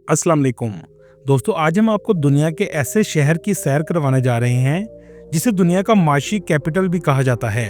अस्सलाम वालेकुम। दोस्तों, आज हम आपको दुनिया के ऐसे शहर की सैर करवाने जा रहे हैं जिसे दुनिया का माशी कैपिटल भी कहा जाता है।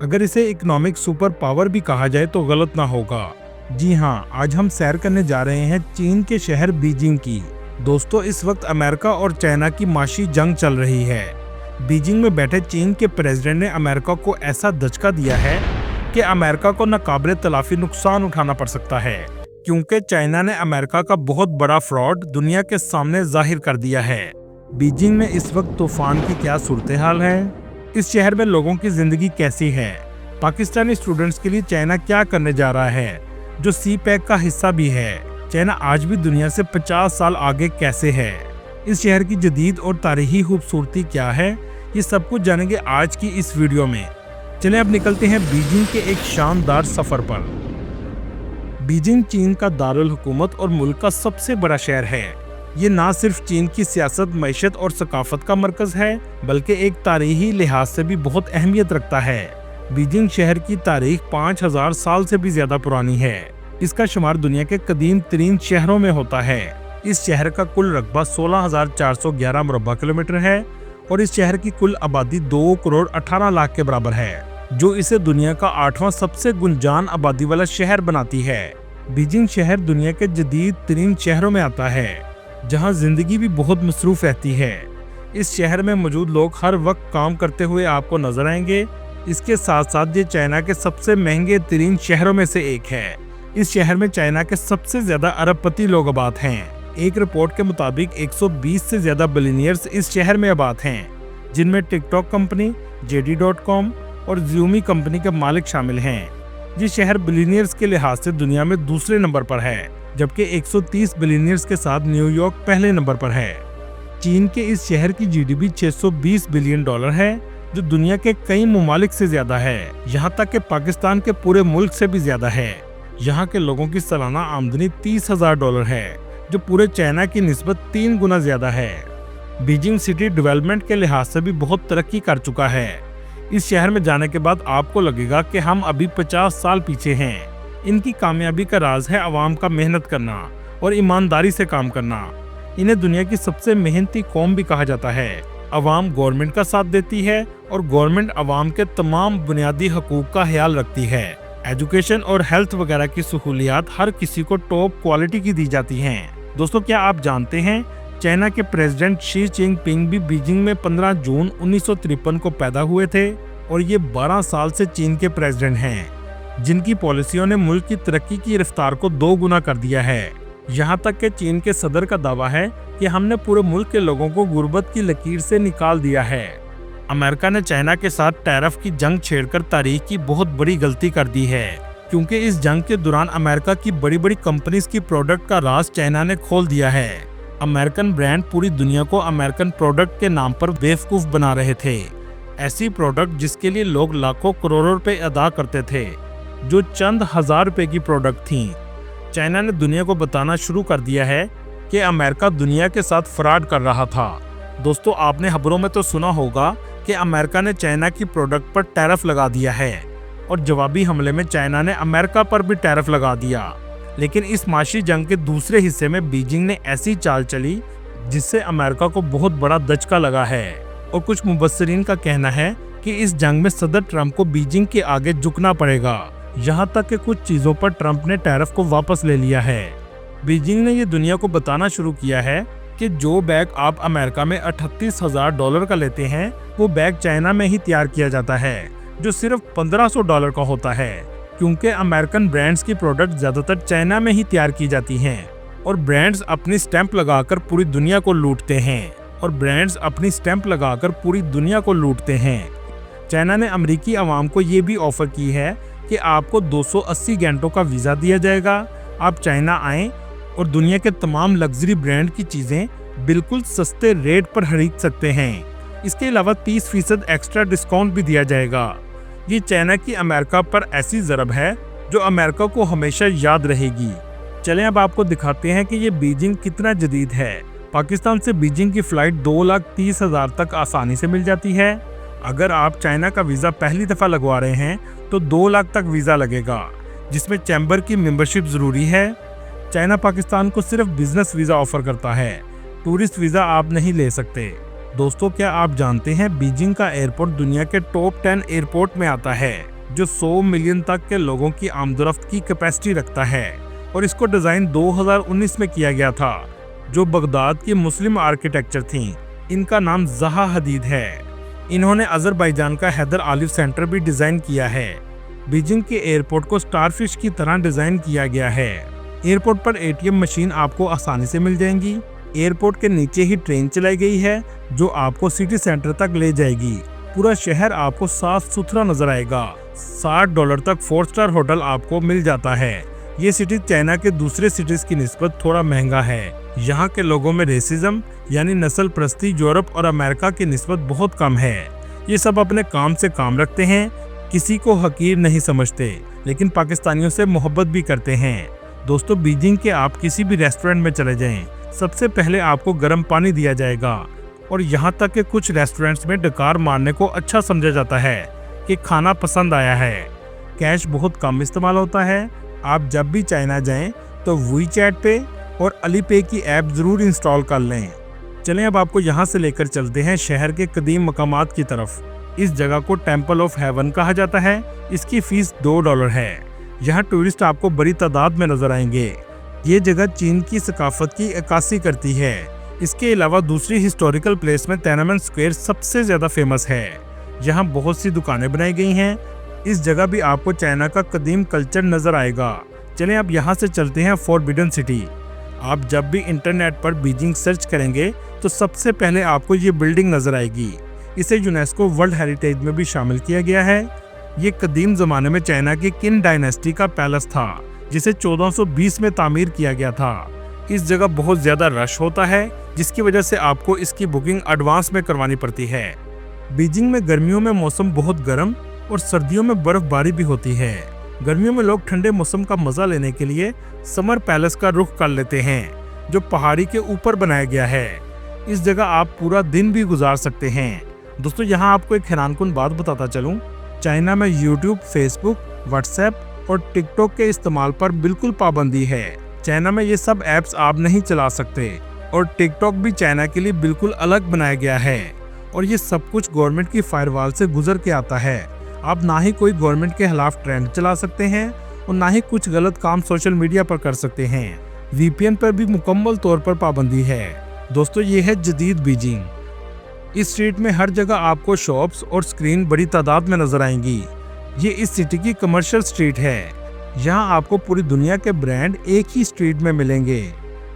अगर इसे इकोनॉमिक सुपर पावर भी कहा जाए तो गलत ना होगा। जी हाँ, आज हम सैर करने जा रहे हैं चीन के शहर बीजिंग की। दोस्तों, इस वक्त अमेरिका और चाइना की माशी जंग चल रही है। बीजिंग में बैठे चीन के प्रेसिडेंट ने अमेरिका को ऐसा दचका दिया है कि अमेरिका को नाकाबिले तलाफी नुकसान उठाना पड़ सकता है, क्योंकि चाइना ने अमेरिका का बहुत बड़ा फ्रॉड दुनिया के सामने जाहिर कर दिया है। बीजिंग में इस वक्त तूफान की क्या सूरत हाल है? इस शहर में लोगों की जिंदगी कैसी है? पाकिस्तानी स्टूडेंट्स के लिए चाइना क्या करने जा रहा है, जो सी पैक का हिस्सा भी है? चाइना आज भी दुनिया से 50 साल आगे कैसे है? इस शहर की जदीद और तारीखी खूबसूरती क्या है? ये सब कुछ जानेंगे आज की इस वीडियो में। चलें अब निकलते हैं बीजिंग के एक शानदार सफर पर। बीजिंग चीन का दारुल हुकूमत और मुल्क का सबसे बड़ा शहर है। ये ना सिर्फ चीन की सियासत, मईशत और सकाफत का मरकज है, बल्कि एक तारीखी लिहाज से भी बहुत अहमियत रखता है। बीजिंग शहर की तारीख 5000 साल से भी ज्यादा पुरानी है। इसका शुमार दुनिया के कदीम तरीन शहरों में होता है। इस शहर का कुल रकबा 16,411 मुरब्बा किलोमीटर है और इस शहर की कुल आबादी 2 करोड़ 18 लाख के बराबर है, जो इसे दुनिया का 8वां सबसे गुंजान आबादी वाला शहर बनाती है। बीजिंग शहर दुनिया के जदीद तरीन शहरों में आता है, जहां जिंदगी भी बहुत मसरूफ रहती है। इस शहर में मौजूद लोग हर वक्त काम करते हुए आपको नजर आएंगे। इसके साथ साथ ये चाइना के सबसे महंगे तरीन शहरों में से एक है। इस शहर में चाइना के सबसे ज्यादा अरबपति लोग आबाद हैं। एक रिपोर्ट के मुताबिक 120 से ज्यादा बिलियनियर्स इस शहर में आबाद हैं, जिनमें टिकटॉक कंपनी, JD.com और Xiaomi कंपनी के मालिक शामिल हैं। ये शहर बिलियनियर्स के लिहाज से दुनिया में दूसरे नंबर पर है, जबकि 130 बिलियनियर्स के साथ न्यूयॉर्क पहले नंबर पर है। चीन के इस शहर की GDP $620 बिलियन है, जो दुनिया के कई ममालिक से ज्यादा है। यहाँ तक कि पाकिस्तान के पूरे मुल्क से भी ज्यादा है। यहाँ के लोगों की सालाना आमदनी $30,000 है, जो पूरे चाइना की निस्बत 3 गुना ज्यादा है। बीजिंग सिटी डेवलपमेंट के लिहाज से भी बहुत तरक्की कर चुका है। इस शहर में जाने के बाद आपको लगेगा कि हम अभी 50 साल पीछे हैं। इनकी कामयाबी का राज है अवाम का मेहनत करना और ईमानदारी से काम करना। इन्हें दुनिया की सबसे मेहनती कौम भी कहा जाता है। अवाम गवर्नमेंट का साथ देती है और गवर्नमेंट अवाम के तमाम बुनियादी हकूक का ख्याल रखती है। एजुकेशन और हेल्थ वगैरह की सहूलियात हर किसी को टॉप क्वालिटी की दी जाती हैं। दोस्तों, क्या आप जानते हैं चाइना के प्रेसिडेंट शी जिनपिंग भी बीजिंग में 15 जून 1953 को पैदा हुए थे और ये 12 साल से चीन के प्रेसिडेंट हैं, जिनकी पॉलिसियों ने मुल्क की तरक्की की रफ्तार को 2 गुना कर दिया है। यहाँ तक कि चीन के सदर का दावा है कि हमने पूरे मुल्क के लोगों को गुर्बत की लकीर से निकाल दिया है। अमेरिका ने चाइना के साथ टैरिफ की जंग छेड़कर तारीख की बहुत बड़ी गलती कर दी है, क्योंकि इस जंग के दौरान अमेरिका की बड़ी बड़ी कंपनीज की प्रोडक्ट का राज चाइना ने खोल दिया है। अमेरिकन ब्रांड पूरी दुनिया को अमेरिकन प्रोडक्ट के नाम पर बेवकूफ बना रहे थे। ऐसी प्रोडक्ट जिसके लिए लोग लाखों करोड़ों रुपए अदा करते थे, जो चंद हजार रुपए की प्रोडक्ट थीं। चाइना ने दुनिया को बताना शुरू कर दिया है कि अमेरिका दुनिया के साथ फ्रॉड कर रहा था। दोस्तों, आपने खबरों में तो सुना होगा कि अमेरिका ने चाइना की प्रोडक्ट पर टैरिफ लगा दिया है और जवाबी हमले में चाइना ने अमेरिका पर भी टैरिफ लगा दिया। लेकिन इस माशी जंग के दूसरे हिस्से में बीजिंग ने ऐसी चाल चली जिससे अमेरिका को बहुत बड़ा दचका लगा है और कुछ मुबस्सिरीन का कहना है कि इस जंग में सदर ट्रंप को बीजिंग के आगे झुकना पड़ेगा। यहाँ तक कि कुछ चीजों पर ट्रंप ने टैरिफ को वापस ले लिया है। बीजिंग ने ये दुनिया को बताना शुरू किया है कि जो बैग आप अमेरिका में $38,000 का लेते हैं, वो बैग चाइना में ही तैयार किया जाता है, जो सिर्फ $1500 का होता है, क्योंकि अमेरिकन ब्रांड्स की प्रोडक्ट ज्यादातर चाइना में ही तैयार की जाती हैं और ब्रांड्स अपनी स्टैंप लगाकर पूरी दुनिया को लूटते हैं। चाइना ने अमेरिकी अवाम को ये भी ऑफर की है कि आपको 280 घंटों का वीजा दिया जाएगा। आप चाइना आएं और दुनिया के तमाम लग्जरी ब्रांड की चीजें बिल्कुल सस्ते रेट पर खरीद सकते हैं। इसके अलावा 30% एक्स्ट्रा डिस्काउंट भी दिया जाएगा। ये चाइना की अमेरिका पर ऐसी ज़रब है जो अमेरिका को हमेशा याद रहेगी। चलें अब आपको दिखाते हैं कि ये बीजिंग कितना जदीद है। पाकिस्तान से बीजिंग की फ़्लाइट 2,30,000 तक आसानी से मिल जाती है। अगर आप चाइना का वीज़ा पहली दफ़ा लगवा रहे हैं तो 2 लाख तक वीज़ा लगेगा, जिसमें चैम्बर की मेंबरशिप ज़रूरी है। चाइना पाकिस्तान को सिर्फ बिजनेस वीजा ऑफर करता है, टूरिस्ट वीजा आप नहीं ले सकते। दोस्तों, क्या आप जानते हैं बीजिंग का एयरपोर्ट दुनिया के टॉप 10 एयरपोर्ट में आता है, जो 100 मिलियन तक के लोगों की आमदरफ्त की कैपेसिटी रखता है। और इसको डिजाइन 2019 में किया गया था, जो बगदाद की मुस्लिम आर्किटेक्चर थी। इनका नाम ज़हा हदीद है। इन्होंने अजरबैजान का हैदर आलिव सेंटर भी डिजाइन किया है। बीजिंग के एयरपोर्ट को स्टारफिश की तरह डिजाइन किया गया है। एयरपोर्ट पर एटीएम मशीन आपको आसानी से मिल जाएंगी। एयरपोर्ट के नीचे ही ट्रेन चलाई गई है, जो आपको सिटी सेंटर तक ले जाएगी। पूरा शहर आपको साफ सुथरा नजर आएगा। $60 तक 4 स्टार होटल आपको मिल जाता है। ये सिटी चाइना के दूसरे सिटीज की निस्बत थोड़ा महंगा है। यहाँ के लोगों में रेसिज्म यानी नस्ल परस्ती यूरोप और अमेरिका की निस्बत बहुत कम है। ये सब अपने काम से काम रखते हैं, किसी को हकीर नहीं समझते, लेकिन पाकिस्तानियों से मोहब्बत भी करते हैं। दोस्तों, बीजिंग के आप किसी भी रेस्टोरेंट में चले जाएं, सबसे पहले आपको गर्म पानी दिया जाएगा। और यहाँ तक कि कुछ रेस्टोरेंट्स में डकार मारने को अच्छा समझा जाता है कि खाना पसंद आया है। कैश बहुत कम इस्तेमाल होता है। आप जब भी चाइना जाएं तो WeChat पे और अलीपे की ऐप जरूर इंस्टॉल कर लें। चलें, अब आपको यहाँ से लेकर चलते हैं शहर के कदीम मकामात की तरफ। इस जगह को टेम्पल ऑफ हेवन कहा जाता है। इसकी फीस $2 है। यहाँ टूरिस्ट आपको बड़ी तादाद में नजर आएंगे। ये जगह चीन की सकाफत की अक्कासी करती है। इसके अलावा दूसरी हिस्टोरिकल प्लेस में तिएननमेन स्क्वायर सबसे ज्यादा फेमस है। यहाँ बहुत सी दुकानें बनाई गई हैं। इस जगह भी आपको चाइना का कदीम कल्चर नजर आएगा। चलें, अब यहाँ से चलते हैं फॉरबिडन सिटी। आप जब भी इंटरनेट पर बीजिंग सर्च करेंगे तो सबसे पहले आपको ये बिल्डिंग नजर आएगी। इसे यूनेस्को वर्ल्ड हेरिटेज में भी शामिल किया गया है। ये कदीम जमाने में चाइना की किन डायनेस्टी का पैलेस था, जिसे 1420 में तामीर किया गया था। इस जगह बहुत ज्यादा रश होता है, जिसकी वजह से आपको इसकी बुकिंग एडवांस में करवानी पड़ती है। बीजिंग में गर्मियों में मौसम बहुत गर्म और सर्दियों में बर्फबारी भी होती है। गर्मियों में लोग ठंडे मौसम का मजा लेने के लिए समर पैलेस का रुख कर लेते हैं, जो पहाड़ी के ऊपर बनाया गया है। इस जगह आप पूरा दिन भी गुजार सकते हैं। दोस्तों, यहाँ आपको एक हैरानकुन बात बताता चलूं, चाइना में यूट्यूब, फेसबुक, व्हाट्सएप और टिकटॉक के इस्तेमाल पर बिल्कुल पाबंदी है। चाइना में ये सब ऐप्स आप नहीं चला सकते और टिकटॉक भी चाइना के लिए बिल्कुल अलग बनाया गया है। और ये सब कुछ गवर्नमेंट की फायरवॉल से गुजर के आता है। आप ना ही कोई गवर्नमेंट के खिलाफ ट्रेंड चला सकते हैं और ना ही कुछ गलत काम सोशल मीडिया पर कर सकते हैं। VPN पर भी मुकम्मल तौर पर पाबंदी है। दोस्तों, ये है जदीद बीजिंग। इस स्ट्रीट में हर जगह आपको शॉप्स और स्क्रीन बड़ी तादाद में नजर आएंगी। ये इस सिटी की कमर्शियल स्ट्रीट है। यहाँ आपको पूरी दुनिया के ब्रांड एक ही स्ट्रीट में मिलेंगे।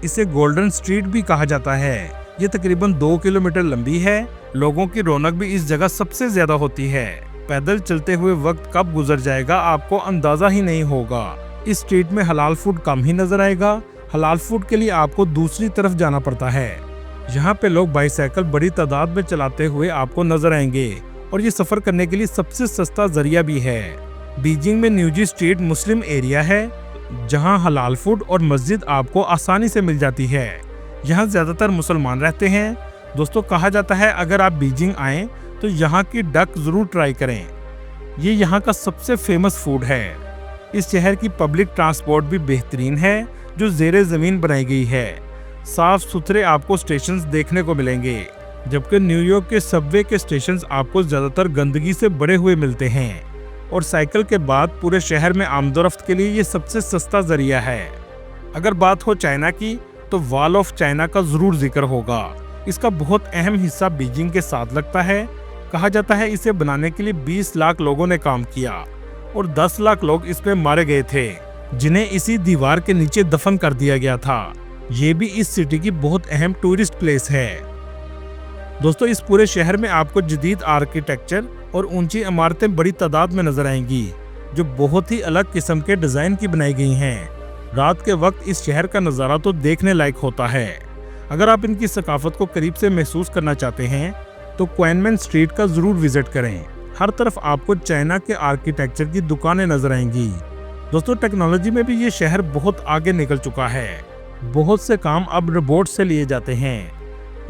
इसे गोल्डन स्ट्रीट भी कहा जाता है। ये तकरीबन 2 किलोमीटर लंबी है। लोगों की रौनक भी इस जगह सबसे ज्यादा होती है। पैदल चलते हुए वक्त कब गुजर जाएगा आपको अंदाजा ही नहीं होगा। इस स्ट्रीट में हलाल फूड कम ही नजर आएगा। हलाल फूड के लिए आपको दूसरी तरफ जाना पड़ता है। यहाँ पे लोग बाइसाइकिल बड़ी तादाद में चलाते हुए आपको नजर आएंगे और ये सफर करने के लिए सबसे सस्ता जरिया भी है। बीजिंग में न्यूजी स्ट्रीट मुस्लिम एरिया है, जहाँ हलाल फूड और मस्जिद आपको आसानी से मिल जाती है। यहाँ ज्यादातर मुसलमान रहते हैं। दोस्तों, कहा जाता है अगर आप बीजिंग आए तो यहाँ की डक जरूर ट्राई करें। ये यहाँ का सबसे फेमस फूड है। इस शहर की पब्लिक ट्रांसपोर्ट भी बेहतरीन है, जो ज़ेरे ज़मीन बनाई गई है। साफ सुथरे आपको स्टेशंस देखने को मिलेंगे, जबकि न्यूयॉर्क के सबवे के स्टेशंस आपको ज़्यादातर गंदगी से भरे हुए मिलते हैं। और साइकिल के बाद पूरे शहर में आमदोरफ्त के लिए ये सबसे सस्ता जरिया है। अगर बात हो चाइना की तो वॉल ऑफ चाइना का ज़रूर जिक्र होगा। इसका बहुत अहम हिस्सा बीजिंग के साथ लगता है। कहा जाता है इसे बनाने के लिए 20 लाख लोगों ने काम किया और 10 लाख लोग इसमें मारे गए थे, जिन्हें इसी दीवार के नीचे दफन कर दिया गया था। ये भी इस सिटी की बहुत अहम टूरिस्ट प्लेस है। दोस्तों, इस पूरे शहर में आपको जदीद आर्किटेक्चर और ऊंची इमारतें बड़ी तादाद में नजर आएंगी, जो बहुत ही अलग किस्म के डिजाइन की बनाई गई हैं। रात के वक्त इस शहर का नज़ारा तो देखने लायक होता है। अगर आप इनकी सकाफत को करीब से महसूस करना चाहते हैं तो क्वेनमैन स्ट्रीट का जरूर विजिट करें। हर तरफ आपको चाइना के आर्किटेक्चर की दुकानें नजर आएंगी। दोस्तों, टेक्नोलॉजी में भी ये शहर बहुत आगे निकल चुका है। बहुत से काम अब रोबोट से लिए जाते हैं।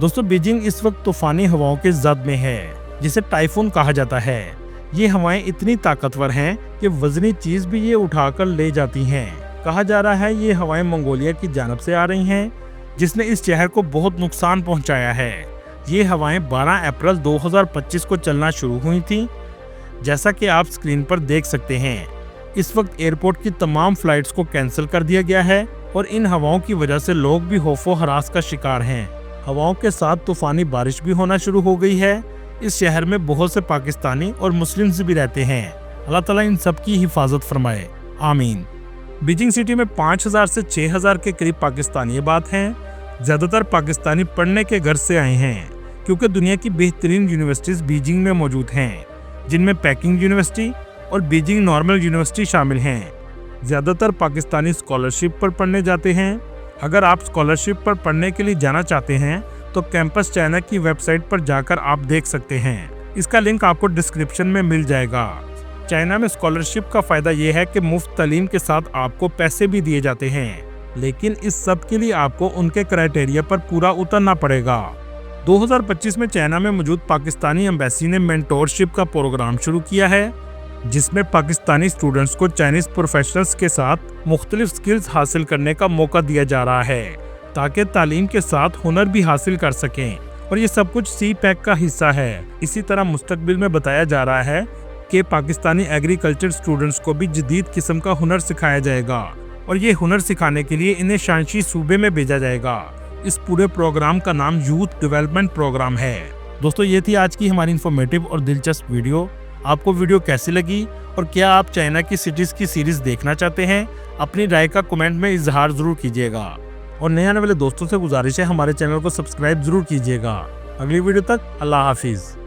दोस्तों, बीजिंग इस वक्त तूफानी हवाओं के जद में है, जिसे टाइफून कहा जाता है। ये हवाएं इतनी ताकतवर हैं कि वजनी चीज भी ये उठाकर ले जाती हैं। कहा जा रहा है ये हवाएं मंगोलिया की जानब से आ रही हैं, जिसने इस शहर को बहुत नुकसान पहुंचाया है। ये हवाएं 12 अप्रैल 2025 को चलना शुरू हुई थी, जैसा कि आप स्क्रीन पर देख सकते हैं। इस वक्त एयरपोर्ट की तमाम फ्लाइट्स को कैंसिल कर दिया गया है और इन हवाओं की वजह से लोग भी खौफो हरास का शिकार हैं। हवाओं के साथ तूफानी बारिश भी होना शुरू हो गई है। इस शहर में बहुत से पाकिस्तानी और मुस्लिम्स भी रहते हैं। अल्लाह ताला इन सब की हिफाजत फरमाए, आमीन। बीजिंग सिटी में 5000 से 6000 के करीब पाकिस्तानी आबाद हैं। ज़्यादातर पाकिस्तानी पढ़ने के घर से आए हैं, क्योंकि दुनिया की बेहतरीन यूनिवर्सिटीज़ बीजिंग में मौजूद हैं, जिनमें पेकिंग यूनिवर्सिटी और बीजिंग नॉर्मल यूनिवर्सिटी शामिल हैं। ज़्यादातर पाकिस्तानी स्कॉलरशिप पर पढ़ने जाते हैं। अगर आप स्कॉलरशिप पर पढ़ने के लिए जाना चाहते हैं तो कैंपस चाइना की वेबसाइट पर जाकर आप देख सकते हैं। इसका लिंक आपको डिस्क्रिप्शन में मिल जाएगा। चाइना में स्कॉलरशिप का फ़ायदा यह है कि मुफ्त तालीम के साथ आपको पैसे भी दिए जाते हैं, लेकिन इस सब के लिए आपको उनके क्राइटेरिया पर पूरा उतरना पड़ेगा। 2025 में चाइना में मौजूद पाकिस्तानी एम्बेसी ने मेंटोरशिप का प्रोग्राम शुरू किया है, जिसमें पाकिस्तानी स्टूडेंट्स को चाइनीज प्रोफेशनल्स के साथ मुख्तलिफ स्किल्स हासिल करने का मौका दिया जा रहा है, ताकि तालीम के साथ हुनर भी हासिल कर सकें। और ये सब कुछ CPEC का हिस्सा है। इसी तरह मुस्तकबिल में बताया जा रहा है कि पाकिस्तानी एग्रीकल्चर स्टूडेंट्स को भी जदीद किस्म का हुनर सिखाया जाएगा और ये हुनर सिखाने के लिए इन्हें शांशी सूबे में भेजा जाएगा। इस पूरे प्रोग्राम का नाम यूथ डेवलपमेंट प्रोग्राम है। दोस्तों, ये थी आज की हमारी इन्फॉर्मेटिव और दिलचस्प वीडियो। आपको वीडियो कैसी लगी और क्या आप चाइना की सिटीज़ की सीरीज़ देखना चाहते हैं? अपनी राय का कमेंट में इजहार ज़रूर कीजिएगा और नए आने वाले दोस्तों से गुजारिश है हमारे चैनल को सब्सक्राइब ज़रूर कीजिएगा। अगली वीडियो तक अल्लाह हाफिज़।